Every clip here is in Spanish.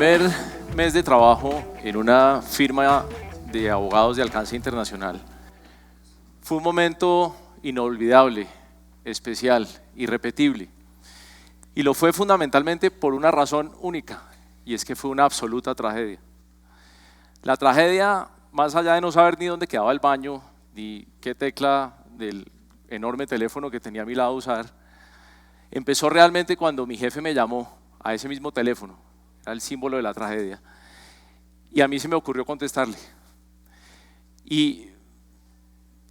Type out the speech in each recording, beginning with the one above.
primer mes de trabajo en una firma de abogados de alcance internacional fue un momento inolvidable, especial, irrepetible. Y lo fue fundamentalmente por una razón única, y es que fue una absoluta tragedia. La tragedia, más allá de no saber ni dónde quedaba el baño, ni qué tecla del enorme teléfono que tenía a mi lado usar, empezó realmente cuando mi jefe me llamó a ese mismo teléfono. Era el símbolo de la tragedia. Y a mí se me ocurrió contestarle. Y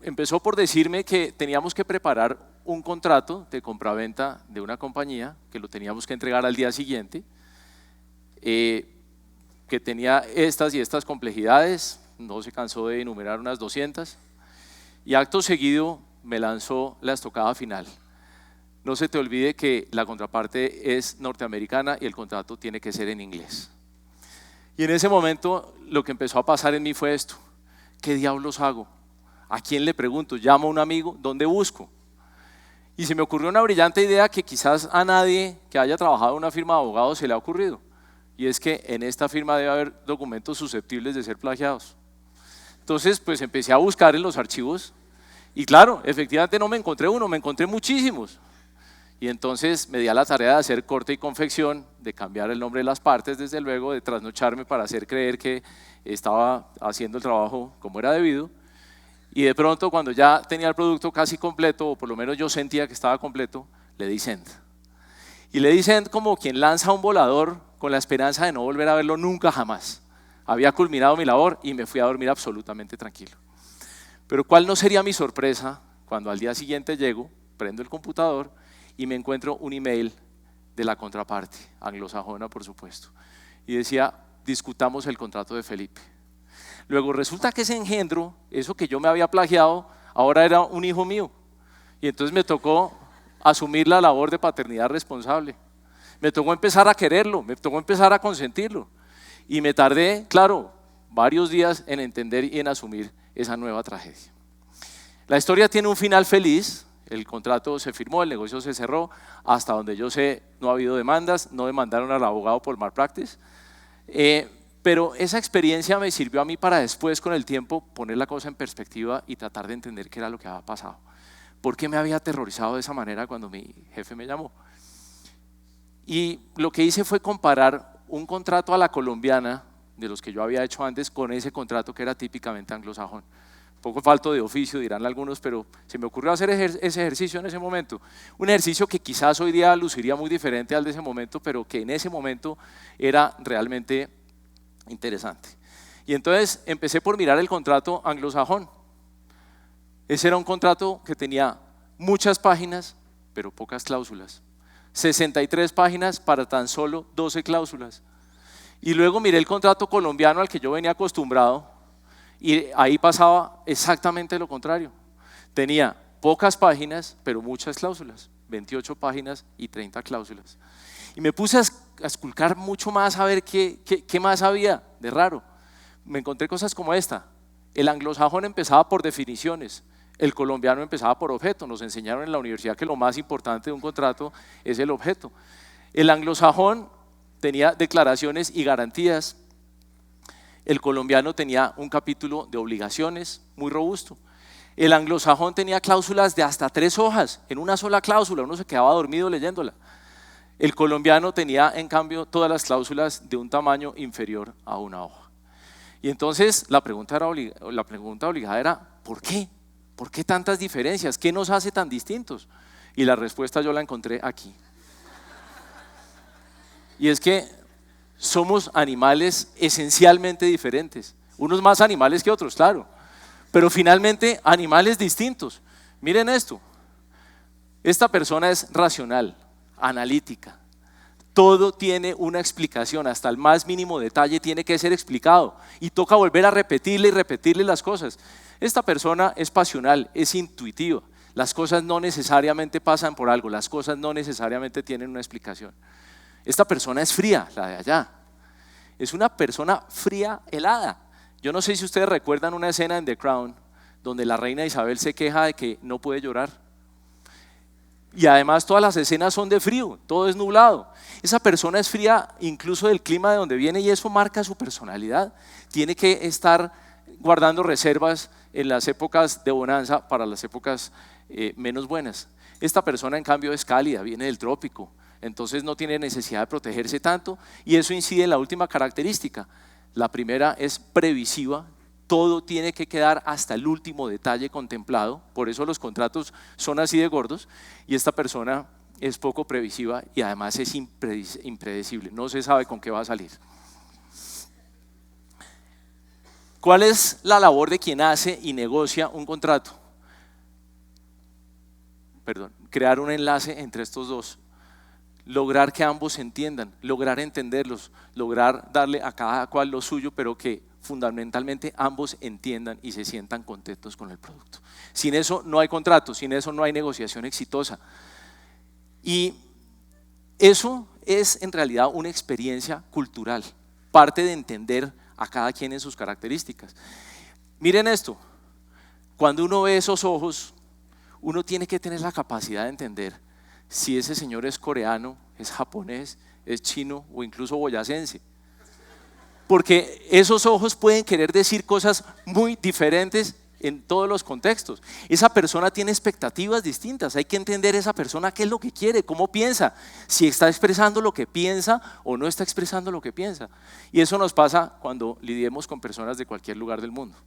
empezó por decirme que teníamos que preparar un contrato de compraventa de una compañía, que lo teníamos que entregar al día siguiente, que tenía estas y estas complejidades, no se cansó de enumerar unas 200, y acto seguido me lanzó la estocada final. No se te olvide que la contraparte es norteamericana y el contrato tiene que ser en inglés. Y en ese momento lo que empezó a pasar en mí fue esto: ¿qué diablos hago? ¿A quién le pregunto? ¿Llamo a un amigo? ¿Dónde busco? Y se me ocurrió una brillante idea que quizás a nadie que haya trabajado en una firma de abogados se le ha ocurrido, y es que en esta firma debe haber documentos susceptibles de ser plagiados. Entonces pues empecé a buscar en los archivos y claro, efectivamente no me encontré uno, me encontré muchísimos. Y entonces me di a la tarea de hacer corte y confección, de cambiar el nombre de las partes, desde luego, de trasnocharme para hacer creer que estaba haciendo el trabajo como era debido. Y de pronto, cuando ya tenía el producto casi completo, o por lo menos yo sentía que estaba completo, le di send. Y le di send como quien lanza un volador con la esperanza de no volver a verlo nunca jamás. Había culminado mi labor y me fui a dormir absolutamente tranquilo. Pero ¿cuál no sería mi sorpresa cuando al día siguiente llego, prendo el computador y me encuentro un email de la contraparte, anglosajona por supuesto, y decía: discutamos el contrato de Felipe. Luego resulta que ese engendro, eso que yo me había plagiado, ahora era un hijo mío, y entonces me tocó asumir la labor de paternidad responsable. Me tocó empezar a quererlo, me tocó empezar a consentirlo, y me tardé, claro, varios días en entender y en asumir esa nueva tragedia. La historia tiene un final feliz. El contrato se firmó, el negocio se cerró, hasta donde yo sé no ha habido demandas, no demandaron al abogado por malpractice, pero esa experiencia me sirvió a mí para después, con el tiempo, poner la cosa en perspectiva y tratar de entender qué era lo que había pasado. ¿Por qué me había aterrorizado de esa manera cuando mi jefe me llamó? Y lo que hice fue comparar un contrato a la colombiana, de los que yo había hecho antes, con ese contrato que era típicamente anglosajón. Poco falto de oficio, dirán algunos, pero se me ocurrió hacer ese ejercicio en ese momento. Un ejercicio que quizás hoy día luciría muy diferente al de ese momento, pero que en ese momento era realmente interesante. Y entonces empecé por mirar el contrato anglosajón. Ese era un contrato que tenía muchas páginas, pero pocas cláusulas. 63 páginas para tan solo 12 cláusulas. Y luego miré el contrato colombiano al que yo venía acostumbrado, y ahí pasaba exactamente lo contrario. Tenía pocas páginas, pero muchas cláusulas, 28 páginas y 30 cláusulas. Y me puse a esculcar mucho más a ver qué más había de raro. Me encontré cosas como esta: el anglosajón empezaba por definiciones, el colombiano empezaba por objeto. Nos enseñaron en la universidad que lo más importante de un contrato es el objeto. El anglosajón tenía declaraciones y garantías. El colombiano tenía un capítulo de obligaciones muy robusto. El anglosajón tenía cláusulas de hasta 3 hojas, en una sola cláusula, uno se quedaba dormido leyéndola. El colombiano tenía, en cambio, todas las cláusulas de un tamaño inferior a una hoja. Y entonces la pregunta obligada era: ¿por qué? ¿Por qué tantas diferencias? ¿Qué nos hace tan distintos? Y la respuesta yo la encontré aquí. Y es que somos animales esencialmente diferentes, unos más animales que otros, claro, pero finalmente animales distintos. Miren esto: esta persona es racional, analítica, todo tiene una explicación, hasta el más mínimo detalle tiene que ser explicado y toca volver a repetirle y repetirle las cosas. Esta persona es pasional, es intuitiva, las cosas no necesariamente pasan por algo, las cosas no necesariamente tienen una explicación. Esta persona es fría, la de allá. Es una persona fría, helada. Yo no sé si ustedes recuerdan una escena en The Crown donde la reina Isabel se queja de que no puede llorar. Y además todas las escenas son de frío, todo es nublado. Esa persona es fría incluso del clima de donde viene y eso marca su personalidad. Tiene que estar guardando reservas en las épocas de bonanza para las épocas menos buenas. Esta persona en cambio es cálida, viene del trópico, entonces no tiene necesidad de protegerse tanto y eso incide en la última característica. La primera es previsiva. Todo tiene que quedar hasta el último detalle contemplado, por eso los contratos son así de gordos y esta persona es poco previsiva y además es impredecible, no se sabe con qué va a salir. ¿Cuál es la labor de quien hace y negocia un contrato? Crear un enlace entre estos dos, lograr que ambos se entiendan, lograr entenderlos, lograr darle a cada cual lo suyo, pero que fundamentalmente ambos entiendan y se sientan contentos con el producto. Sin eso no hay contrato, sin eso no hay negociación exitosa. Y eso es en realidad una experiencia cultural, parte de entender a cada quien en sus características. Miren esto, cuando uno ve esos ojos, uno tiene que tener la capacidad de entender si ese señor es coreano, es japonés, es chino o incluso boyacense. Porque esos ojos pueden querer decir cosas muy diferentes en todos los contextos. Esa persona tiene expectativas distintas, hay que entender esa persona qué es lo que quiere, cómo piensa, si está expresando lo que piensa o no está expresando lo que piensa. Y eso nos pasa cuando lidiemos con personas de cualquier lugar del mundo.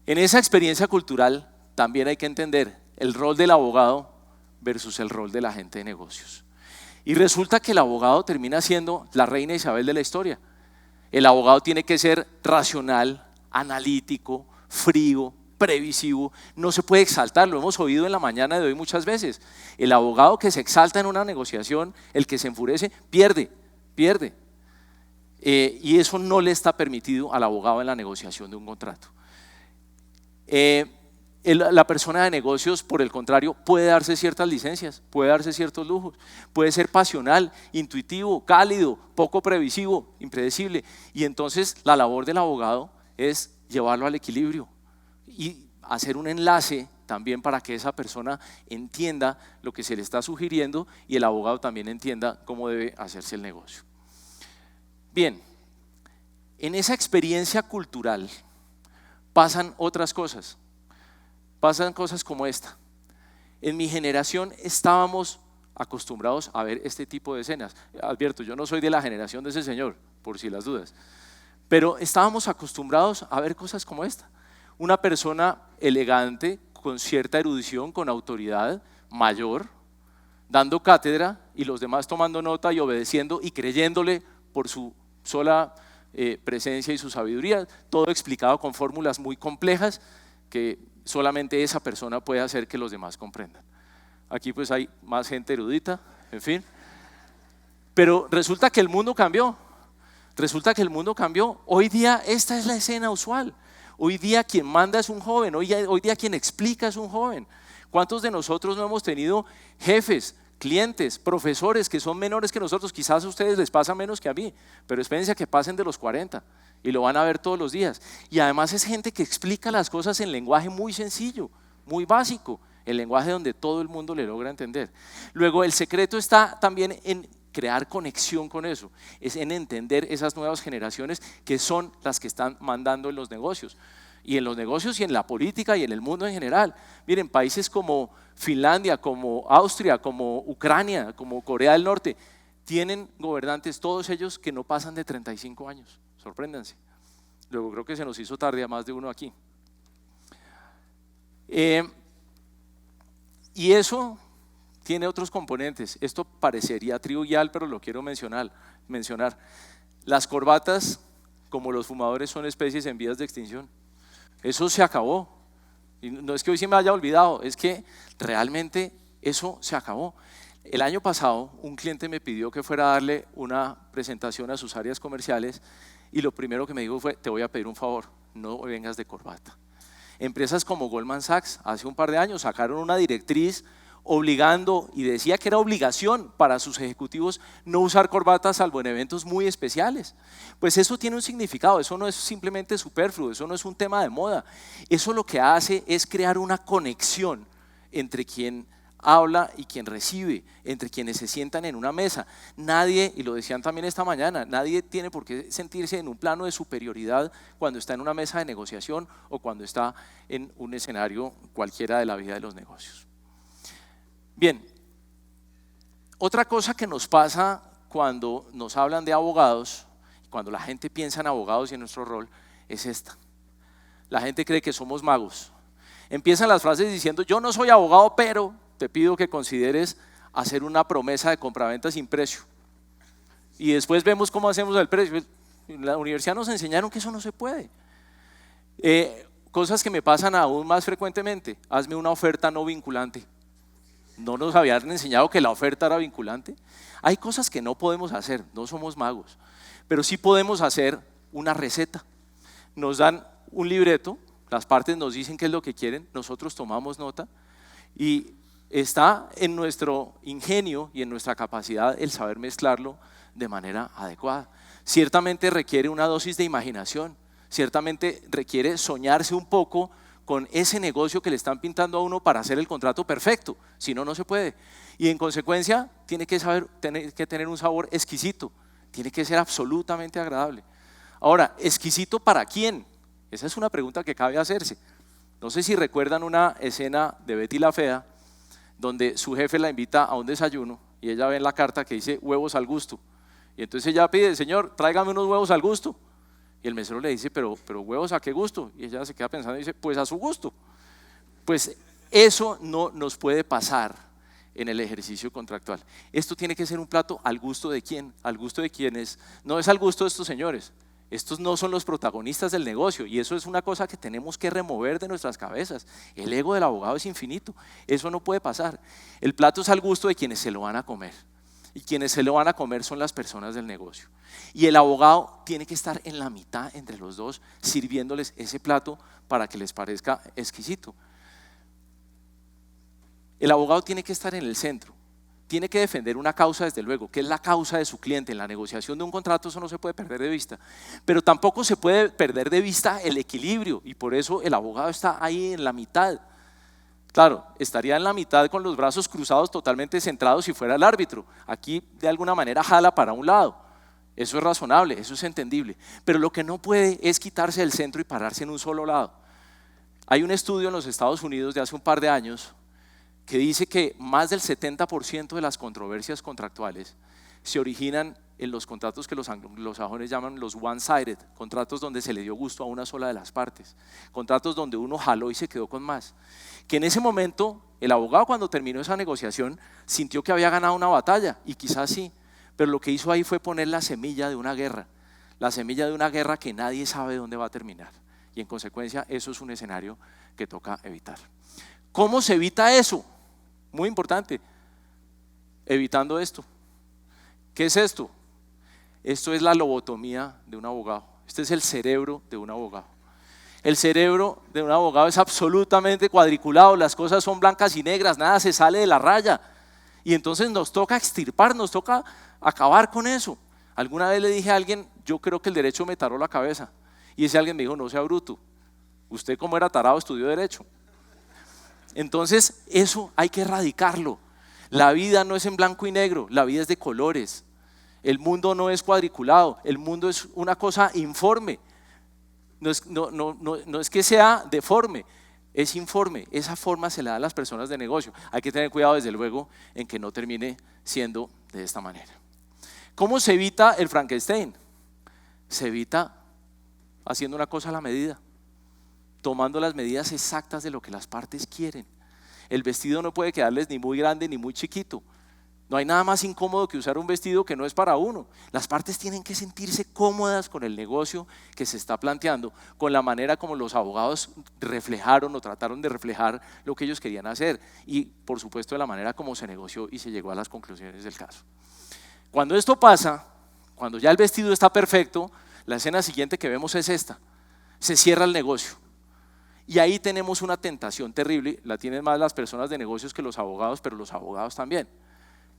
En esa experiencia cultural también hay que entender el rol del abogado versus el rol del agente de negocios. Y resulta que el abogado termina siendo la reina Isabel de la historia. El abogado tiene que ser racional, analítico, frío, previsivo, no se puede exaltar, lo hemos oído en la mañana de hoy muchas veces. El abogado que se exalta en una negociación, el que se enfurece, pierde. Y eso no le está permitido al abogado en la negociación de un contrato. La persona de negocios, por el contrario, puede darse ciertas licencias, puede darse ciertos lujos, puede ser pasional, intuitivo, cálido, poco previsivo, impredecible. Y entonces la labor del abogado es llevarlo al equilibrio y hacer un enlace también para que esa persona entienda lo que se le está sugiriendo y el abogado también entienda cómo debe hacerse el negocio. Bien, en esa experiencia cultural pasan otras cosas. Pasan cosas como esta. En mi generación estábamos acostumbrados a ver este tipo de escenas. Advierto, yo no soy de la generación de ese señor, por si las dudas. Pero estábamos acostumbrados a ver cosas como esta. Una persona elegante, con cierta erudición, con autoridad, mayor, dando cátedra y los demás tomando nota y obedeciendo y creyéndole por su sola presencia y su sabiduría. Todo explicado con fórmulas muy complejas que solamente esa persona puede hacer que los demás comprendan. Aquí pues hay más gente erudita, en fin. Pero resulta que el mundo cambió. Hoy día esta es la escena usual. Hoy día quien manda es un joven, hoy día quien explica es un joven. ¿Cuántos de nosotros no hemos tenido jefes, clientes, profesores que son menores que nosotros? Quizás a ustedes les pasa menos que a mí, pero espérense a que pasen de los 40 y lo van a ver todos los días. Y además es gente que explica las cosas en lenguaje muy sencillo, muy básico, el lenguaje donde todo el mundo le logra entender. Luego el secreto está también en crear conexión con eso, es en entender esas nuevas generaciones que son las que están mandando en los negocios. Y en los negocios y en la política y en el mundo en general. Miren, países como Finlandia, como Austria, como Ucrania, como Corea del Norte, tienen gobernantes, todos ellos que no pasan de 35 años. Sorpréndanse. Luego creo que se nos hizo tarde a más de uno aquí. Y eso tiene otros componentes. Esto parecería trivial, pero lo quiero mencionar. Las corbatas, como los fumadores, son especies en vías de extinción. Eso se acabó. Y no es que hoy se me haya olvidado, es que realmente eso se acabó. El año pasado un cliente me pidió que fuera a darle una presentación a sus áreas comerciales y lo primero que me dijo fue: te voy a pedir un favor, no vengas de corbata. Empresas como Goldman Sachs hace un par de años sacaron una directriz obligando, y decía que era obligación para sus ejecutivos no usar corbata salvo en eventos muy especiales. Pues eso tiene un significado, eso no es simplemente superfluo, eso no es un tema de moda. Eso lo que hace es crear una conexión entre quien habla y quien recibe, entre quienes se sientan en una mesa. Nadie, y lo decían también esta mañana, nadie tiene por qué sentirse en un plano de superioridad cuando está en una mesa de negociación o cuando está en un escenario cualquiera de la vida de los negocios. Bien, otra cosa que nos pasa cuando nos hablan de abogados, cuando la gente piensa en abogados y en nuestro rol, es esta. La gente cree que somos magos. Empiezan las frases diciendo, yo no soy abogado, pero te pido que consideres hacer una promesa de compraventa sin precio. Y después vemos cómo hacemos el precio. En la universidad nos enseñaron que eso no se puede. Cosas que me pasan aún más frecuentemente. Hazme una oferta no vinculante. ¿No nos habían enseñado que la oferta era vinculante? Hay cosas que no podemos hacer, no somos magos, pero sí podemos hacer una receta. Nos dan un libreto, las partes nos dicen qué es lo que quieren, nosotros tomamos nota y está en nuestro ingenio y en nuestra capacidad el saber mezclarlo de manera adecuada. Ciertamente requiere una dosis de imaginación, ciertamente requiere soñarse un poco con ese negocio que le están pintando a uno para hacer el contrato perfecto, si no, no se puede. Y en consecuencia tiene que tener un sabor exquisito, tiene que ser absolutamente agradable. Ahora, ¿exquisito para quién? Esa es una pregunta que cabe hacerse. No sé si recuerdan una escena de Betty la Fea, donde su jefe la invita a un desayuno y ella ve en la carta que dice huevos al gusto. Y entonces ella pide, señor, tráigame unos huevos al gusto. Y el mesero le dice, pero huevos a qué gusto. Y ella se queda pensando y dice, pues a su gusto. Pues eso no nos puede pasar en el ejercicio contractual. Esto tiene que ser un plato al gusto de quién, al gusto de quienes, no es al gusto de estos señores. Estos no son los protagonistas del negocio y eso es una cosa que tenemos que remover de nuestras cabezas. El ego del abogado es infinito, eso no puede pasar. El plato es al gusto de quienes se lo van a comer y quienes se lo van a comer son las personas del negocio. Y el abogado tiene que estar en la mitad entre los dos, sirviéndoles ese plato para que les parezca exquisito. El abogado tiene que estar en el centro. Tiene que defender una causa, desde luego, que es la causa de su cliente. En la negociación de un contrato eso no se puede perder de vista, pero tampoco se puede perder de vista el equilibrio y por eso el abogado está ahí en la mitad. Claro, estaría en la mitad con los brazos cruzados totalmente centrados si fuera el árbitro. Aquí de alguna manera jala para un lado. Eso es razonable, eso es entendible, pero lo que no puede es quitarse del centro y pararse en un solo lado. Hay un estudio en los Estados Unidos de hace un par de años que dice que más del 70% de las controversias contractuales se originan en los contratos que los anglosajones llaman los one-sided, contratos donde se le dio gusto a una sola de las partes, contratos donde uno jaló y se quedó con más. Que en ese momento el abogado cuando terminó esa negociación sintió que había ganado una batalla y quizás sí, pero lo que hizo ahí fue poner la semilla de una guerra que nadie sabe dónde va a terminar y en consecuencia eso es un escenario que toca evitar. ¿Cómo se evita eso? Muy importante, evitando esto. ¿Qué es esto? Esto es la lobotomía de un abogado. Este es el cerebro de un abogado. El cerebro de un abogado es absolutamente cuadriculado, las cosas son blancas y negras, nada se sale de la raya. Y entonces nos toca extirpar, nos toca acabar con eso. Alguna vez le dije a alguien, yo creo que el derecho me taró la cabeza. Y ese alguien me dijo, no sea bruto, usted como era tarado estudió derecho. Entonces eso hay que erradicarlo. La vida no es en blanco y negro, la vida es de colores. El mundo no es cuadriculado, el mundo es una cosa informe. No es que sea deforme, es informe. Esa forma se la da a las personas de negocio. Hay que tener cuidado desde luego en que no termine siendo de esta manera. ¿Cómo se evita el Frankenstein? Se evita haciendo una cosa a la medida, tomando las medidas exactas de lo que las partes quieren. El vestido no puede quedarles ni muy grande ni muy chiquito. No hay nada más incómodo que usar un vestido que no es para uno. Las partes tienen que sentirse cómodas con el negocio que se está planteando, con la manera como los abogados reflejaron o trataron de reflejar lo que ellos querían hacer y por supuesto de la manera como se negoció y se llegó a las conclusiones del caso. Cuando esto pasa, cuando ya el vestido está perfecto, la escena siguiente que vemos es esta. Se cierra el negocio. Y ahí tenemos una tentación terrible, la tienen más las personas de negocios que los abogados, pero los abogados también.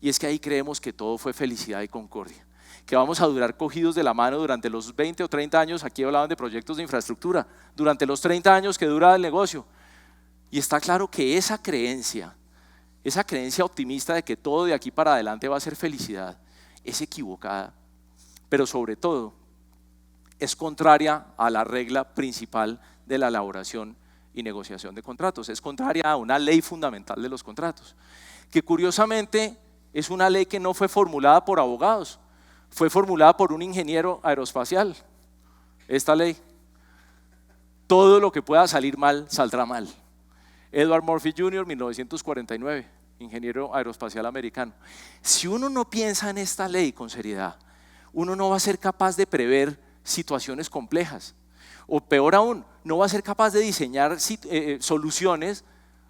Y es que ahí creemos que todo fue felicidad y concordia, que vamos a durar cogidos de la mano durante los 20 o 30 años, aquí hablaban de proyectos de infraestructura, durante los 30 años que dura el negocio. Y está claro que esa creencia esa creencia optimista de que todo de aquí para adelante va a ser felicidad, es equivocada, pero sobre todo es contraria a la regla principal de la elaboración y negociación de contratos, es contraria a una ley fundamental de los contratos, que curiosamente es una ley que no fue formulada por abogados, fue formulada por un ingeniero aeroespacial. Esta ley: todo lo que pueda salir mal, saldrá mal. Edward Murphy Jr., 1949, ingeniero aeroespacial americano. Si uno no piensa en esta ley con seriedad, uno no va a ser capaz de prever situaciones complejas, o peor aún, no va a ser capaz de diseñar soluciones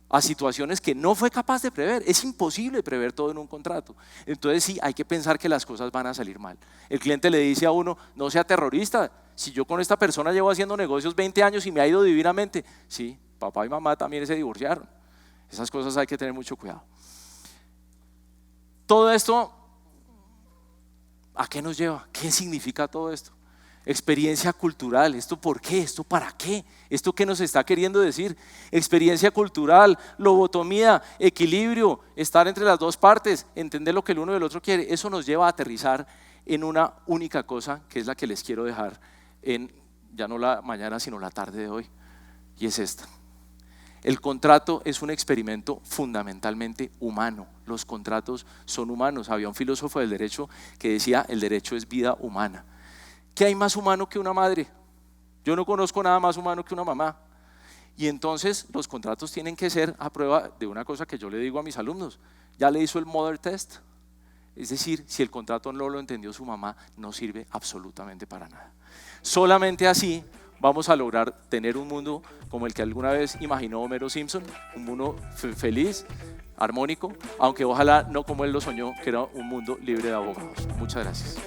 a situaciones que no fue capaz de prever. Es imposible prever todo en un contrato. Entonces sí, hay que pensar que las cosas van a salir mal. El cliente le dice a uno: no sea terrorista, si yo con esta persona llevo haciendo negocios 20 años y me ha ido divinamente. Sí, papá y mamá también se divorciaron. Esas cosas hay que tener mucho cuidado. Todo esto, ¿a qué nos lleva? ¿Qué significa todo esto? Experiencia cultural. ¿Esto por qué? ¿Esto para qué? ¿Esto qué nos está queriendo decir? Experiencia cultural, lobotomía, equilibrio, estar entre las dos partes, entender lo que el uno y el otro quiere. Eso nos lleva a aterrizar en una única cosa, que es la que les quiero dejar en, ya no la mañana, sino la tarde de hoy, y es esta: el contrato es un experimento fundamentalmente humano. Los contratos son humanos. Había un filósofo del derecho que decía: el derecho es vida humana. ¿Qué hay más humano que una madre? Yo no conozco nada más humano que una mamá. Y entonces los contratos tienen que ser a prueba de una cosa que yo le digo a mis alumnos: ¿ya le hizo el mother test? Es decir, si el contrato no lo entendió su mamá, no sirve absolutamente para nada. Solamente así vamos a lograr tener un mundo como el que alguna vez imaginó Homero Simpson, un mundo feliz, armónico, aunque ojalá no como él lo soñó, que era un mundo libre de abogados. Muchas gracias.